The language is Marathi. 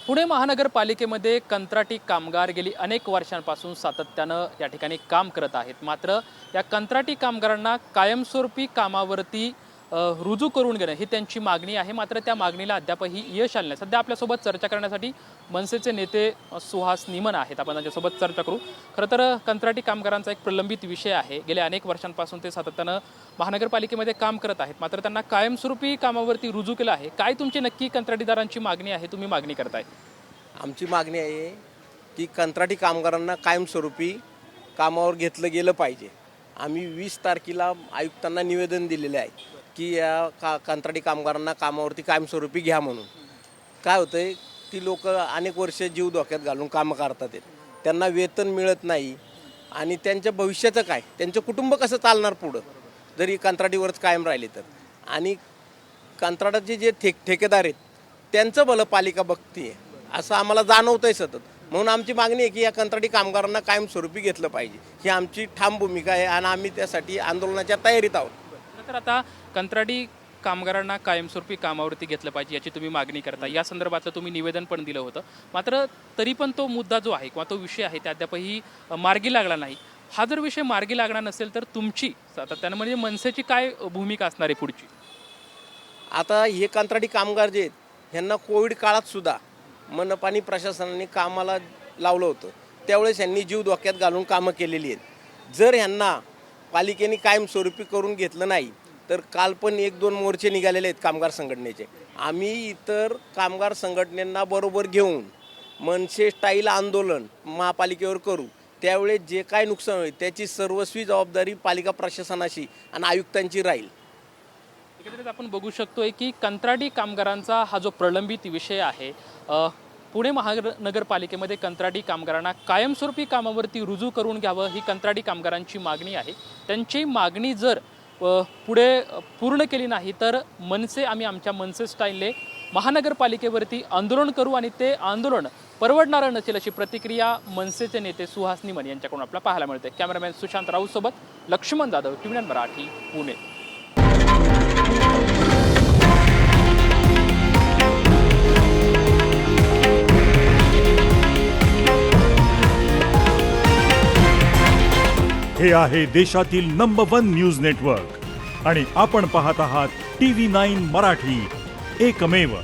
पुणे महानगरपालिकेमध्ये कंत्राटी कामगार गेली अनेक वर्षांपासून सातत्यानं या ठिकाणी काम करत आहेत। मात्र या कंत्राटी कामगारांना कायमस्वरूपी कामावरती रुजू करून घेणं ही त्यांची मागणी आहे। मात्र त्या मागणीला अद्यापही यश आलं नाही। सध्या आपल्यासोबत चर्चा करण्यासाठी मनसेचे नेते सुहास निमन आहेत। आपण त्यांच्यासोबत चर्चा करू। खरं तर कंत्राटी कामगारांचा एक प्रलंबित विषय आहे। गेल्या अनेक वर्षांपासून ते सातत्यानं महानगरपालिकेमध्ये काम करत आहेत। मात्र त्यांना कायमस्वरूपी कामावरती रुजू केलं आहे। काय तुमची नक्की कंत्राटीदारांची मागणी आहे, तुम्ही मागणी करताय? आमची मागणी आहे की कंत्राटी कामगारांना कायमस्वरूपी कामावर घेतलं गेलं पाहिजे। आम्ही 20 तारखेला आयुक्तांना निवेदन दिलेले आहे की या कंत्राटी कामगारांना कामावरती कायमस्वरूपी घ्या म्हणून। काय होतं आहे, ती लोक अनेक वर्ष जीव धोक्यात घालून कामं करतात, त्यांना वेतन मिळत नाही आणि त्यांच्या भविष्याचं काय, त्यांचं कुटुंब कसं चालणार पुढं जरी कंत्राटीवरच कायम राहिले तर। आणि कंत्राटाचे जे ठेकेदार आहेत त्यांचं भलं पालिका बघते असं आम्हाला जाणवतं आहे सतत। म्हणून आमची मागणी आहे की या कंत्राटी कामगारांना कायमस्वरूपी घेतलं पाहिजे, ही आमची ठाम भूमिका आहे आणि आम्ही त्यासाठी आंदोलनाच्या तयारीत आहोत। तर आता कंत्राटी कामगारांना कायमस्वरूपी कामावरती घेतलं पाहिजे याची तुम्ही मागणी करता। या संदर्भातलं तुम्ही निवेदन पण दिलं होतं। मात्र तरी पण तो मुद्दा जो आहे किंवा तो विषय आहे ते अद्यापही मार्गी लागला नाही। हा जर विषय मार्गी लागणार नसेल तर तुमची सातत्यानं म्हणजे मनसेची काय भूमिका असणार आहे पुढची? आता हे कंत्राटी कामगार जे आहेत ह्यांना कोविड काळात सुद्धा मनपानी प्रशासनाने कामाला लावलं होतं, त्यावेळेस यांनी जीव धोक्यात घालून कामं केलेली आहेत। जर ह्यांना पालिकेने कायमस्वरूपी करून घेतलं नाही तर काल पण 1-2 मोर्चे निघालेले आहेत कामगार संघटनेचे। आम्ही इतर कामगार संघटनांना बरोबर घेऊन मनसे स्टाईल आंदोलन महापालिकेवर करू। त्यावेळेस जे काय नुकसान होईल त्याची सर्वस्वी जबाबदारी पालिका प्रशासनाची आणि आयुक्तांची राहील। एकंदरीत आपण बघू शकतोय की कंत्राटी कामगारांचा हा जो प्रलंबित विषय आहे, पुणे महानगरपालिकेमध्ये कंत्राटी कामगारांना कायमस्वरूपी कामावरती रुजू करून घ्यावं ही कंत्राटी कामगारांची मागणी आहे। त्यांची मागणी जर पुढे पूर्ण केली नाही तर आम्ही आमच्या मनसे स्टाईलने महानगरपालिकेवरती आंदोलन करू आणि ते आंदोलन परवडणारं नसेल अशी प्रतिक्रिया मनसेचे नेते सुहास निमन यांच्याकडून आपल्याला पाहायला मिळते। कॅमेरामॅन सुशांत राऊत सोबत लक्ष्मण जाधव, टीव्ही 9 मराठी, पुणे। हे आहे देशातील नंबर 1 न्यूज नेटवर्क आणि आपण पाहत आहात टीव्ही 9 मराठी, एकमेव।